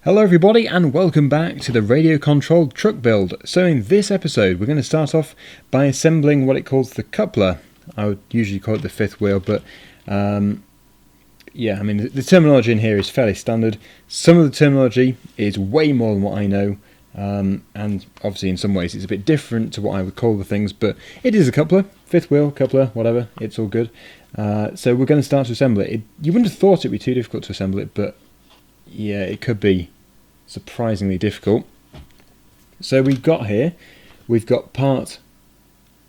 Hello everybody and welcome back to the radio controlled truck build. So in this episode we're going to start off by assembling what it calls the coupler. I would usually call it the fifth wheel, but yeah, I mean the terminology in here is fairly standard. Some of the terminology is way more than what I know, and obviously in some ways it's a bit different to what I would call the things, but it is a coupler, fifth wheel, coupler, whatever, it's all good. So we're going to start to assemble it. You wouldn't have thought it'd be too difficult to assemble it, but yeah, it could be surprisingly difficult. So we've got part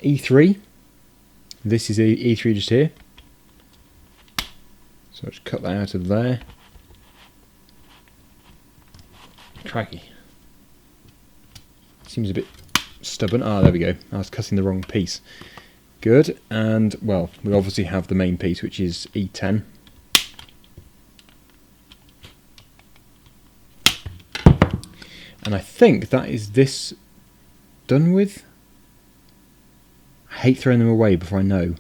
E3. This is E3 just here. So let's cut that out of there. Crikey. Seems a bit stubborn. Ah, there we go. I was cutting the wrong piece. Good. And, well, we obviously have the main piece, which is E10. And I think that is this done with. I hate throwing them away before I know.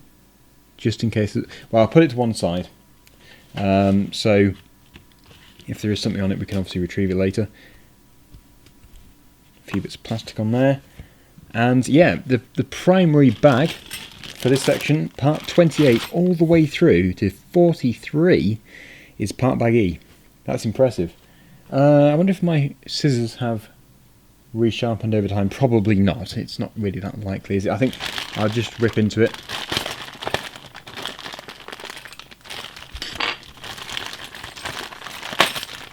Just in case. Well, I'll put it to one side. So if there is something on it, we can obviously retrieve it later. A few bits of plastic on there. And yeah, the primary bag for this section, part 28 all the way through to 43, is part bag E. That's impressive. I wonder if my scissors have resharpened over time. Probably not. It's not really that likely, is it? I think I'll just rip into it.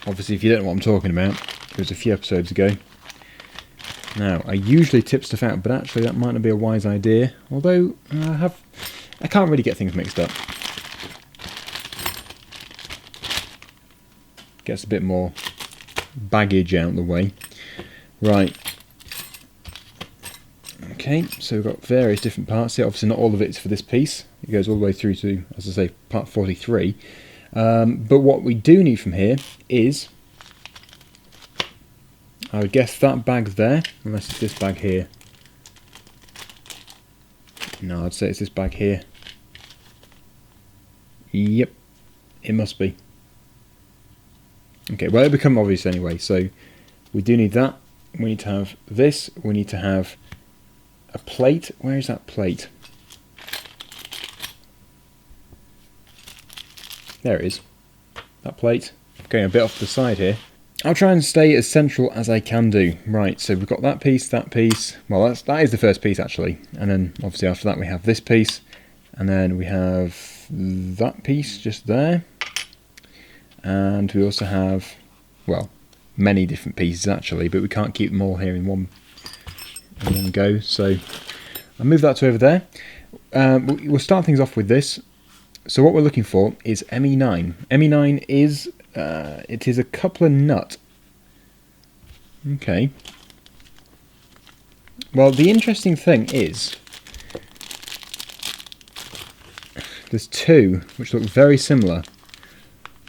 Obviously, if you don't know what I'm talking about, it was a few episodes ago. Now, I usually tip stuff out, but actually that might not be a wise idea. Although, I can't really get things mixed up. Gets a bit more baggage out of the way. Right. Okay, so we've got various different parts here. Obviously not all of it's for this piece. It goes all the way through to, as I say, part 43. But what we do need from here is, I would guess that bag there, unless it's this bag here. No, I'd say it's this bag here. Yep, it must be. Okay, well it'll become obvious anyway, so we do need that. We need to have this, we need to have a plate. Where is that plate? There it is. That plate. Going a bit off to the side here. I'll try and stay as central as I can do. Right, so we've got that piece, well that is the first piece actually, and then obviously after that we have this piece, and then we have that piece just there. And we also have, well, many different pieces actually, but we can't keep them all here in one go. So I'll move that to over there. We'll start things off with this. So what we're looking for is ME9. ME9 is it is a coupler nut. Okay. Well, the interesting thing is there's two which look very similar.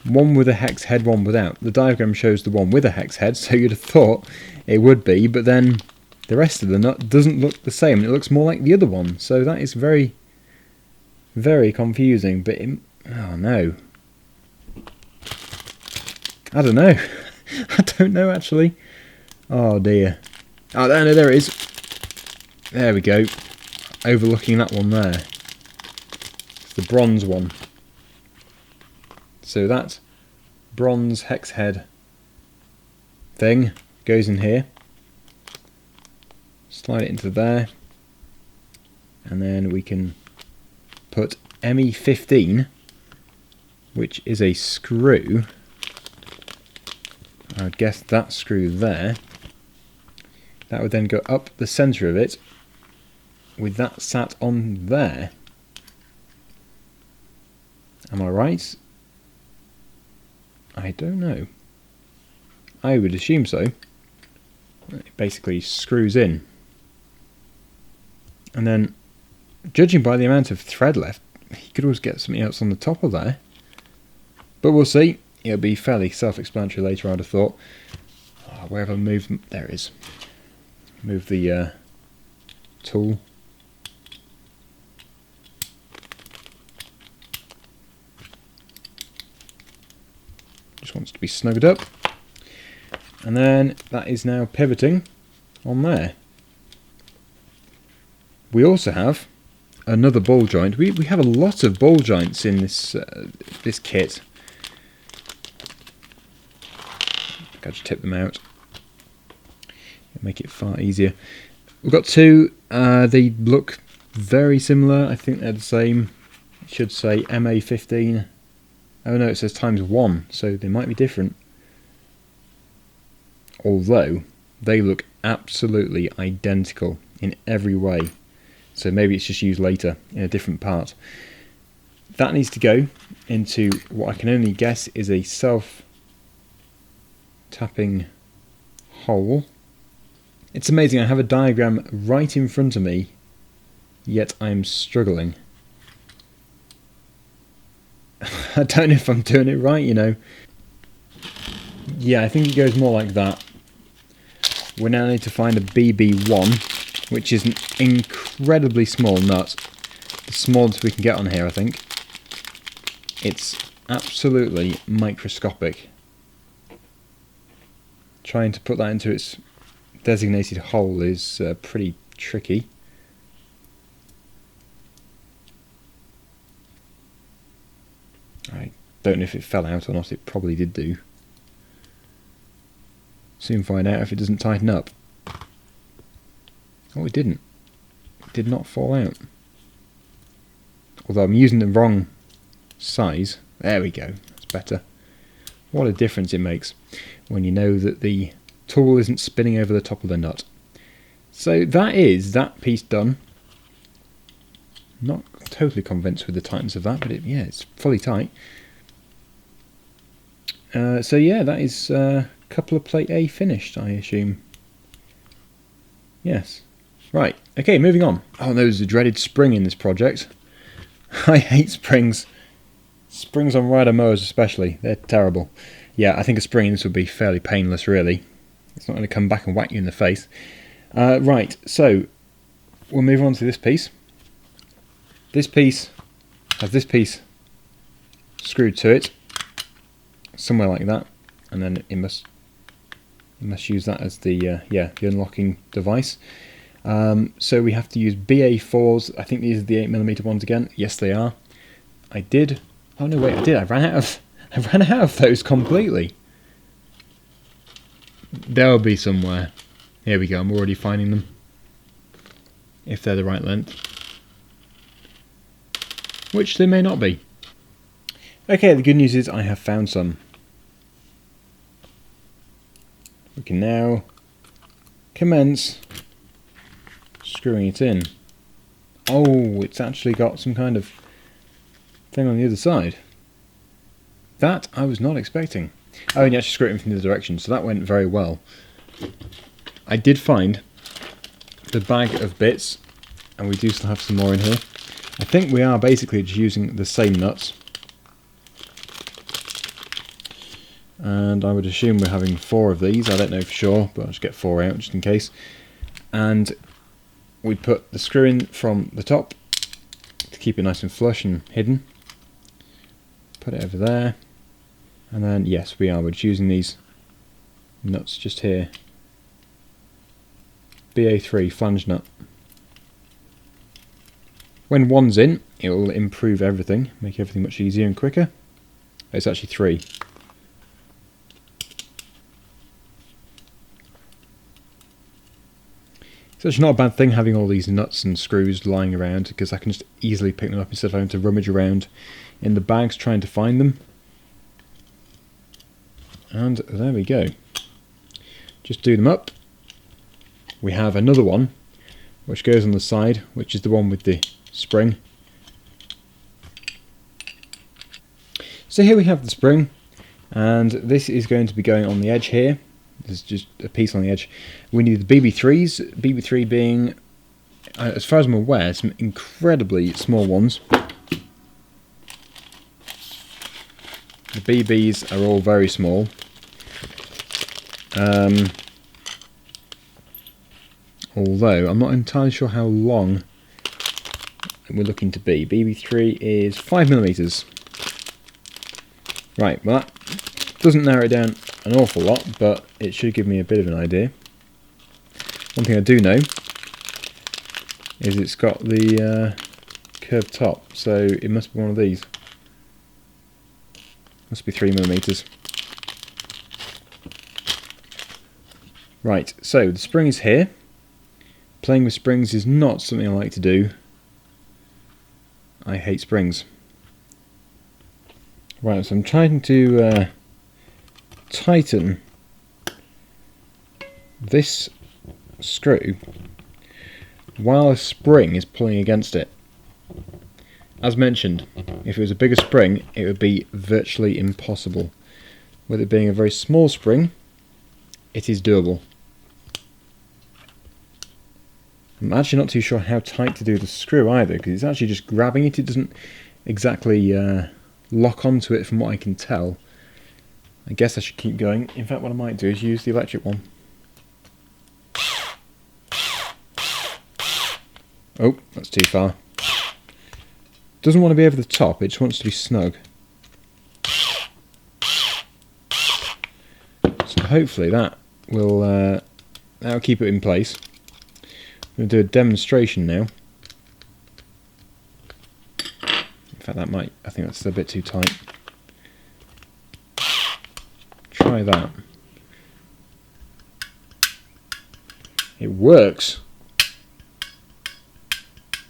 One with a hex head, one without. The diagram shows the one with a hex head, so you'd have thought it would be, but then the rest of the nut doesn't look the same. It looks more like the other one, so that is very, very confusing. But oh no, I don't know. I don't know actually. Oh dear. Oh no, there it is. There we go. Overlooking that one there. It's the bronze one. So that bronze hex head thing goes in here. Slide it into there. And then we can put ME15, which is a screw. I would guess that screw there. That would then go up the centre of it with that sat on there. Am I right? I don't know. I would assume so. It basically screws in. And then, judging by the amount of thread left, you could always get something else on the top of there. But we'll see. It'll be fairly self-explanatory later, I'd have thought. Oh, where have I moved? There it is. Move the tool. Just wants to be snugged up. And then that is now pivoting on there. We also have another ball joint. We have a lot of ball joints in this this kit. I just tip them out. Make it far easier. We've got two. They look very similar. I think they're the same. It should say MA15. Oh no, it says ×1, so they might be different. Although they look absolutely identical in every way. So maybe it's just used later in a different part. That needs to go into what I can only guess is a self-tapping hole. It's amazing, I have a diagram right in front of me, yet I'm struggling. I don't know if I'm doing it right, you know. Yeah, I think it goes more like that. We now need to find a BB1, which is an incredibly small nut. The smallest we can get on here, I think. It's absolutely microscopic. Trying to put that into its designated hole is pretty tricky. I don't know if it fell out or not, it probably did do. Soon find out if it doesn't tighten up. Oh, it didn't. It did not fall out. Although I'm using the wrong size. There we go, that's better. What a difference it makes when you know that the tool isn't spinning over the top of the nut. So that is that piece done. Not totally convinced with the tightness of that, but yeah, it's fully tight. So yeah, that is couple of plate A finished, I assume. Yes. Right, okay, moving on. Oh, there's a dreaded spring in this project. I hate springs. Springs on rider mowers especially, they're terrible. Yeah, I think a spring in this would be fairly painless, really. It's not going to come back and whack you in the face. Right, so we'll move on to this piece. This piece has this piece screwed to it, somewhere like that, and then it must use that as the the unlocking device. So we have to use BA4s. I think these are the 8mm ones again. Yes, they are. I did. Oh no, wait, I did. I ran out of those completely. They'll be somewhere. Here we go. I'm already finding them. If they're the right length, which they may not be. Okay, the good news is I have found some. We can now commence screwing it in. Oh, it's actually got some kind of thing on the other side. That I was not expecting. Oh, and you actually screw it in from the other direction, so that went very well. I did find the bag of bits, and we do still have some more in here. I think we are basically just using the same nuts. And I would assume we're having 4 of these. I don't know for sure, but I'll just get 4 out just in case. And we put the screw in from the top to keep it nice and flush and hidden. Put it over there. And then, yes, we're just using these nuts just here. BA3 flange nut. When one's in, it will improve everything, make everything much easier and quicker. It's actually 3. So it's not a bad thing having all these nuts and screws lying around, because I can just easily pick them up instead of having to rummage around in the bags trying to find them. And there we go. Just do them up. We have another one which goes on the side, which is the one with the spring. So here we have the spring, and this is going to be going on the edge here. There's just a piece on the edge. We need the BB3s, BB3 being, as far as I'm aware, some incredibly small ones. The BBs are all very small. Although I'm not entirely sure how long we're looking to be. BB3 is 5mm. Right, well that doesn't narrow it down an awful lot, but it should give me a bit of an idea. One thing I do know is it's got the curved top, so it must be one of these. Must be 3mm. Right, so the spring is here. Playing with springs is not something I like to do. I hate springs. Right, so I'm trying to tighten this screw while a spring is pulling against it. As mentioned, if it was a bigger spring, it would be virtually impossible. With it being a very small spring, it is doable. I'm actually not too sure how tight to do the screw either, because it's actually just grabbing it. It doesn't exactly lock onto it from what I can tell. I guess I should keep going. In fact, what I might do is use the electric one. Oh, that's too far. Doesn't want to be over the top, it just wants to be snug. So hopefully that will that'll keep it in place. I'm going to do a demonstration now. In fact, that might, I think that's a bit too tight. Try that. It works.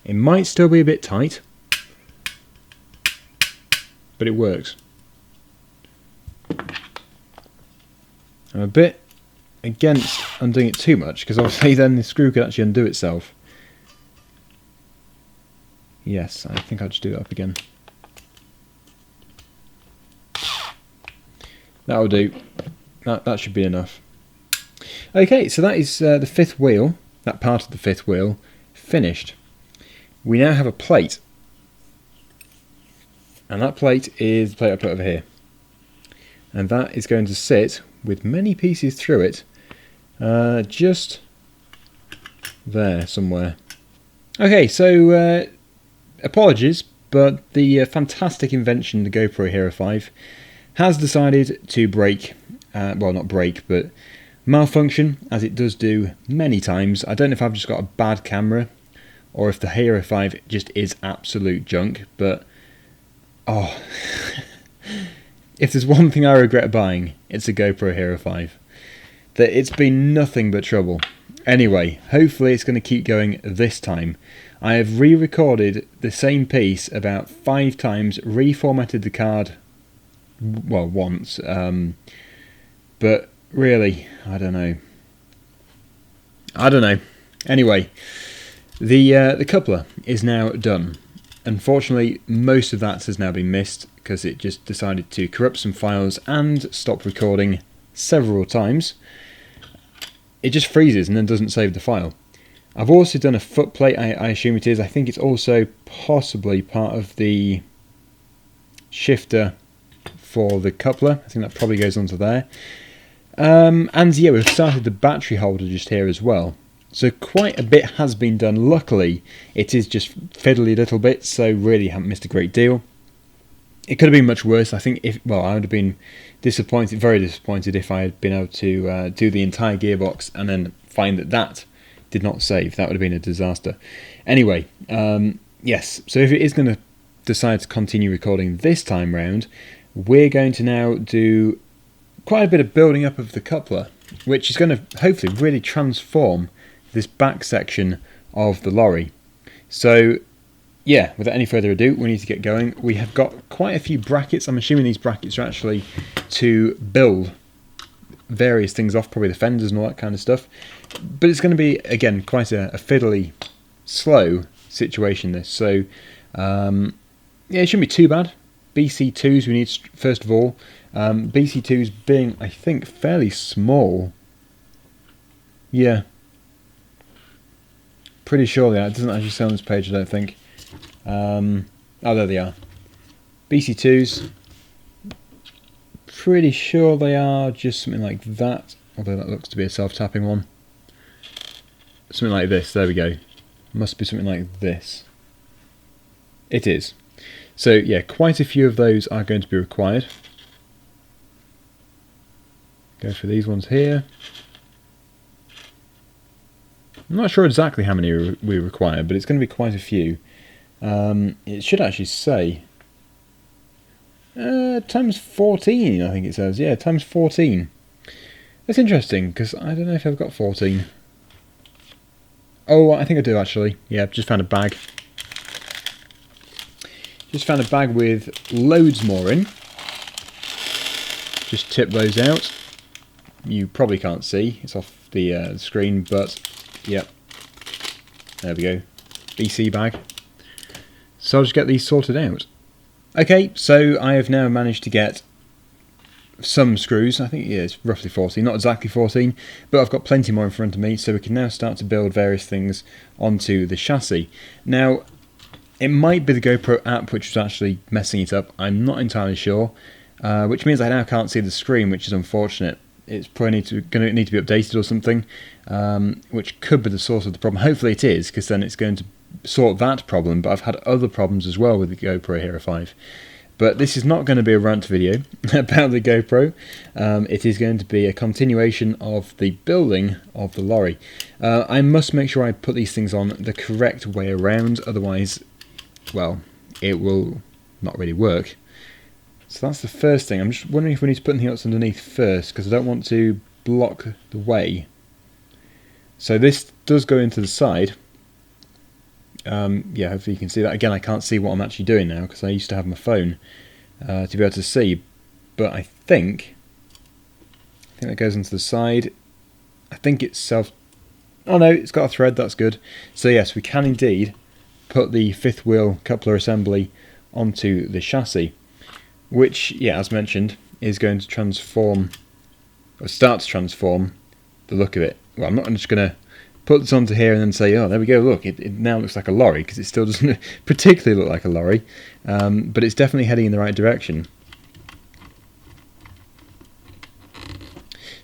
It might still be a bit tight, but it works. I'm a bit against undoing it too much, because obviously then the screw could actually undo itself. Yes, I think I'll just do it up again. That'll do. That should be enough. Okay, so that is the fifth wheel, that part of the fifth wheel, finished. We now have a plate. And that plate is the plate I put over here. And that is going to sit with many pieces through it, just there somewhere. Okay, so apologies, but the fantastic invention, the GoPro Hero 5, has decided to break, well, not break, but malfunction, as it does do many times. I don't know if I've just got a bad camera, or if the Hero 5 just is absolute junk, but oh, if there's one thing I regret buying, it's a GoPro Hero 5. That it's been nothing but trouble. Anyway, hopefully it's going to keep going this time. I have re-recorded the same piece about 5 times, reformatted the card, well, once, but really, I don't know. Anyway, the coupler is now done. Unfortunately, most of that has now been missed because it just decided to corrupt some files and stop recording several times. It just freezes and then doesn't save the file. I've also done a foot plate, I assume it is. I think it's also possibly part of the shifter for the coupler. I think that probably goes onto there. And yeah, we've started the battery holder just here as well. So quite a bit has been done. Luckily, it is just fiddly little bits, so really haven't missed a great deal. It could have been much worse. I think I would have been disappointed, very disappointed, if I had been able to do the entire gearbox and then find that did not save. That would have been a disaster. Anyway, yes, so if it is going to decide to continue recording this time round, we're going to now do quite a bit of building up of the coupler, which is going to hopefully really transform this back section of the lorry. So yeah, without any further ado, we need to get going. We have got quite a few brackets. I'm assuming these brackets are actually to build various things off, probably the fenders and all that kind of stuff. But it's going to be, again, quite a fiddly, slow situation, this. So yeah, it shouldn't be too bad. BC2s we need, first of all. BC2s being, I think, fairly small. Yeah. Pretty sure they are. It doesn't actually say on this page, I don't think. Oh, there they are. BC2s. Pretty sure they are just something like that. Although that looks to be a self-tapping one. Something like this. There we go. Must be something like this. It is. So yeah, quite a few of those are going to be required. Go for these ones here. I'm not sure exactly how many we require, but it's going to be quite a few. It should actually say times 14, I think it says. Yeah, times 14. That's interesting, because I don't know if I've got 14. Oh, I think I do actually. Yeah, just found a bag. Just found a bag with loads more in. Just tip those out. You probably can't see, it's off the screen, but yep. There we go. BC bag. So I'll just get these sorted out. Okay, so I have now managed to get some screws. I think yeah, it's roughly 14, not exactly 14, but I've got plenty more in front of me, so we can now start to build various things onto the chassis. Now, it might be the GoPro app which was actually messing it up, I'm not entirely sure, which means I now can't see the screen, which is unfortunate. It's probably going to need to be updated or something, which could be the source of the problem. Hopefully it is, because then it's going to sort that problem, but I've had other problems as well with the GoPro Hero 5. But this is not going to be a rant video about the GoPro. It is going to be a continuation of the building of the lorry. I must make sure I put these things on the correct way around, otherwise, well, it will not really work. So that's the first thing. I'm just wondering if we need to put anything else underneath first, because I don't want to block the way. So this does go into the side. Yeah, hopefully you can see that. Again, I can't see what I'm actually doing now, because I used to have my phone to be able to see. But I think that goes into the side. I think it's self... Oh no, it's got a thread, that's good. So yes, we can indeed put the fifth wheel coupler assembly onto the chassis, which, yeah, as mentioned, is going to transform, or start to transform, the look of it. Well, I'm not just going to put this onto here and then say, oh, there we go, look, it now looks like a lorry, because it still doesn't particularly look like a lorry, but it's definitely heading in the right direction.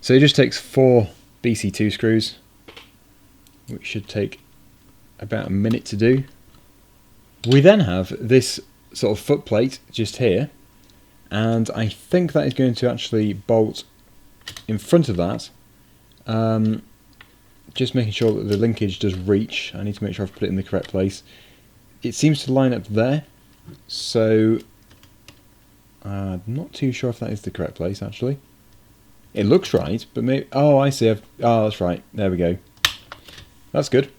So it just takes 4 BC2 screws, which should take about a minute to do. We then have this sort of foot plate just here, and I think that is going to actually bolt in front of that, just making sure that the linkage does reach. I need to make sure I've put it in the correct place. It seems to line up there, so I'm not too sure if that is the correct place actually. It looks right, but maybe... Oh, I see. Oh, that's right. There we go. That's good.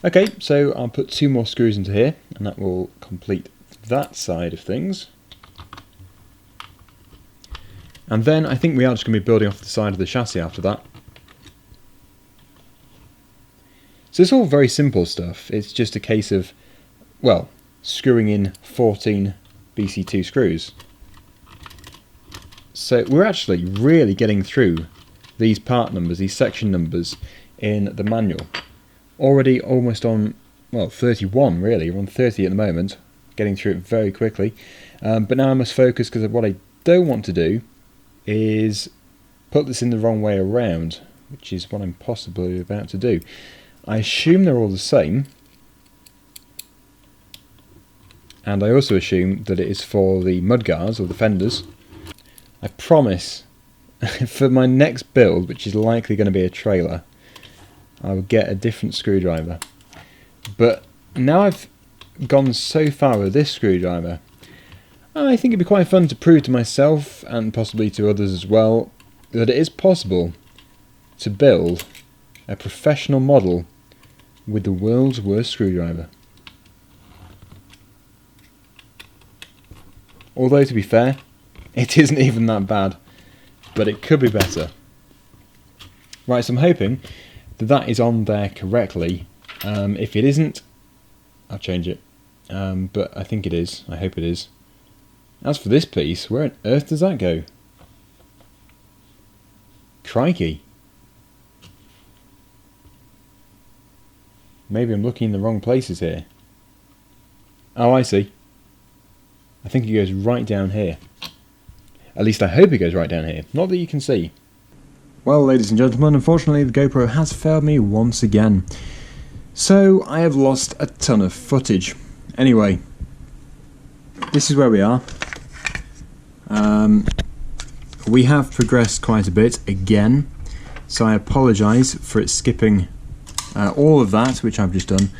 Okay, so I'll put 2 more screws into here, and that will complete that side of things. And then I think we are just going to be building off the side of the chassis after that. So it's all very simple stuff. It's just a case of, well, screwing in 14 BC2 screws. So we're actually really getting through these part numbers, these section numbers in the manual. Already almost on, well, 31 really. We're on 30 at the moment, getting through it very quickly. But now I must focus, because what I don't want to do is put this in the wrong way around, which is what I'm possibly about to do. I assume they're all the same, and I also assume that it is for the mudguards or the fenders. I promise for my next build, which is likely going to be a trailer, I will get a different screwdriver. But now I've gone so far with this screwdriver, I think it'd be quite fun to prove to myself, and possibly to others as well, that it is possible to build a professional model with the world's worst screwdriver. Although, to be fair, it isn't even that bad, but it could be better. Right, so I'm hoping that that is on there correctly. If it isn't, I'll change it. But I think it is. I hope it is. As for this piece, where on earth does that go? Crikey. Maybe I'm looking in the wrong places here. Oh, I see. I think it goes right down here. At least I hope it goes right down here. Not that you can see. Well, ladies and gentlemen, unfortunately the GoPro has failed me once again. So I have lost a ton of footage. Anyway, this is where we are. we have progressed quite a bit again, so I apologise for it skipping all of that, which I've just done.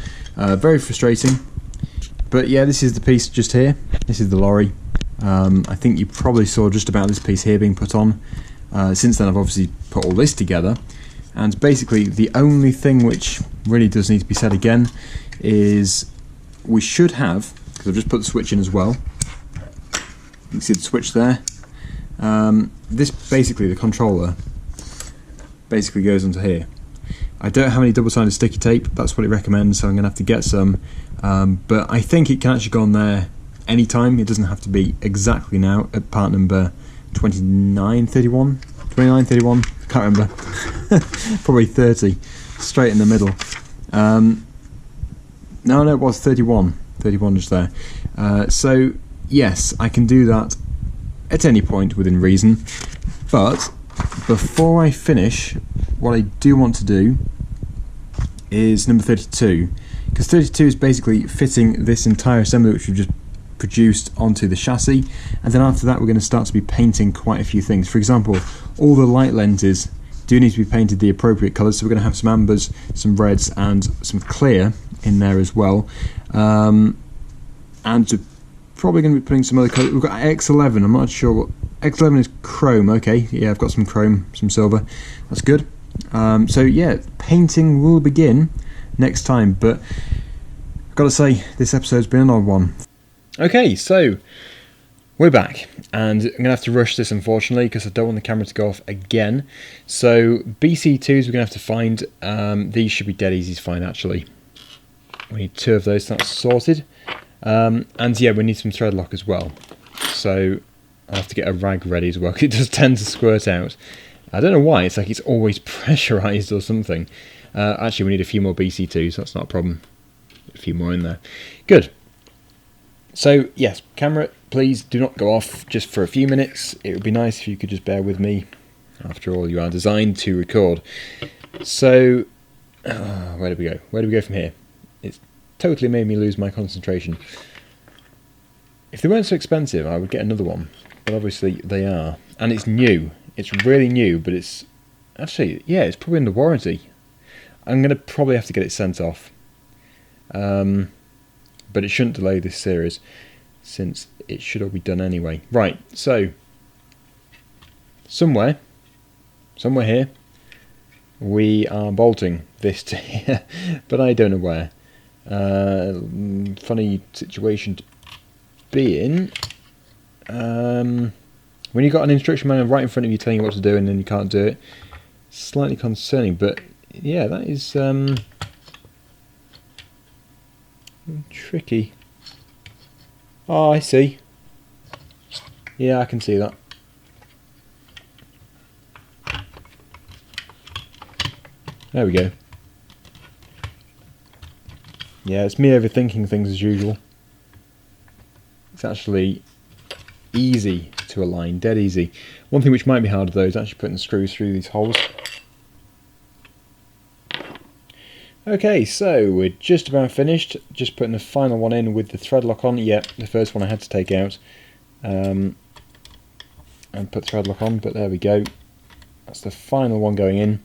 Very frustrating, but yeah, this is the piece just here. This is the lorry. I think you probably saw just about this piece here being put on. Since then I've obviously put all this together, and basically the only thing which really does need to be said again is we should have, because I've just put the switch in as well, you can see the switch there. This basically, the controller basically goes onto here. I don't have any double-sided sticky tape, that's what it recommends, so I'm going to have to get some, but I think it can actually go on there anytime. It doesn't have to be exactly now at part number 2931, I can't remember. Probably 30, straight in the middle. No, it was 31 just there. So yes, I can do that at any point within reason, but before I finish, what I do want to do is number 32, because 32 is basically fitting this entire assembly which we've just produced onto the chassis, and then after that we're going to start to be painting quite a few things. For example, all the light lenses do need to be painted the appropriate colours, so we're going to have some ambers, some reds and some clear in there as well, and probably going to be putting some other colours. We've got X11, I'm not sure what X11 is. Chrome. Okay, yeah, I've got some chrome, some silver, that's good. So yeah, painting will begin next time, but I've got to say this episode's been an odd one. Okay, so we're back, and I'm going to have to rush this unfortunately because I don't want the camera to go off again. So BC2s we're going to have to find. These should be dead easy to find actually. We need 2 of those, that's sorted. And yeah, we need some thread lock as well. So I'll have to get a rag ready as well, because it does tend to squirt out. I don't know why, it's like it's always pressurised or something. Actually, we need a few more BC2s, that's not a problem. A few more in there. Good. So yes, camera, please do not go off just for a few minutes. It would be nice if you could just bear with me. After all, you are designed to record. So, where do we go? Where do we go from here? It's totally made me lose my concentration. If they weren't so expensive, I would get another one. But obviously they are. And it's new. It's really new, but it's... Actually, yeah, it's probably under warranty. I'm going to probably have to get it sent off. But it shouldn't delay this series, since it should all be done anyway. Right, so... Somewhere here, we are bolting this to here, but I don't know where. Funny situation to be in. When you've got an instruction manual right in front of you telling you what to do and then you can't do it, slightly concerning, but yeah, that is tricky. Oh, I see. Yeah, I can see that. There we go. Yeah, it's me overthinking things as usual. It's actually easy to align, dead easy. One thing which might be harder though is actually putting the screws through these holes. Okay, so we're just about finished. Just putting the final one in with the thread lock on. Yep, the first one I had to take out and put thread lock on, but there we go. That's the final one going in.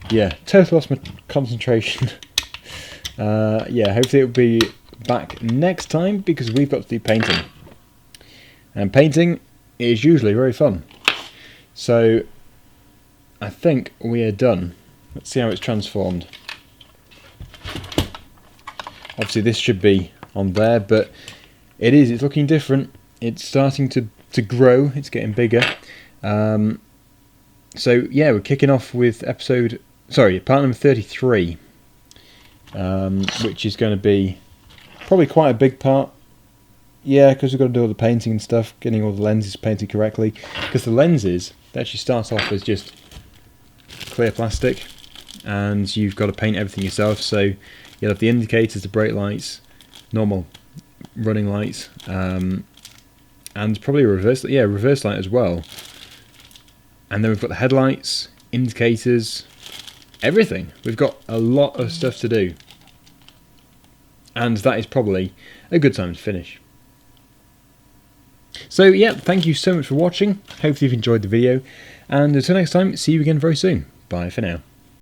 Yeah, totally lost my concentration. Yeah, hopefully it'll be back next time because we've got to do painting. And painting is usually very fun. So I think we are done. Let's see how it's transformed. Obviously this should be on there, but it's looking different. It's starting to grow, it's getting bigger. So yeah, we're kicking off with part number 33, which is going to be probably quite a big part. Yeah, because we've got to do all the painting and stuff, getting all the lenses painted correctly. Because the lenses, they actually start off as just clear plastic, and you've got to paint everything yourself. So you'll have the indicators, the brake lights, normal running lights, and probably a reverse light as well. And then we've got the headlights, indicators, everything. We've got a lot of stuff to do, and that is probably a good time to finish. So yeah, thank you so much for watching. Hopefully you've enjoyed the video, and until next time, see you again very soon. Bye for now.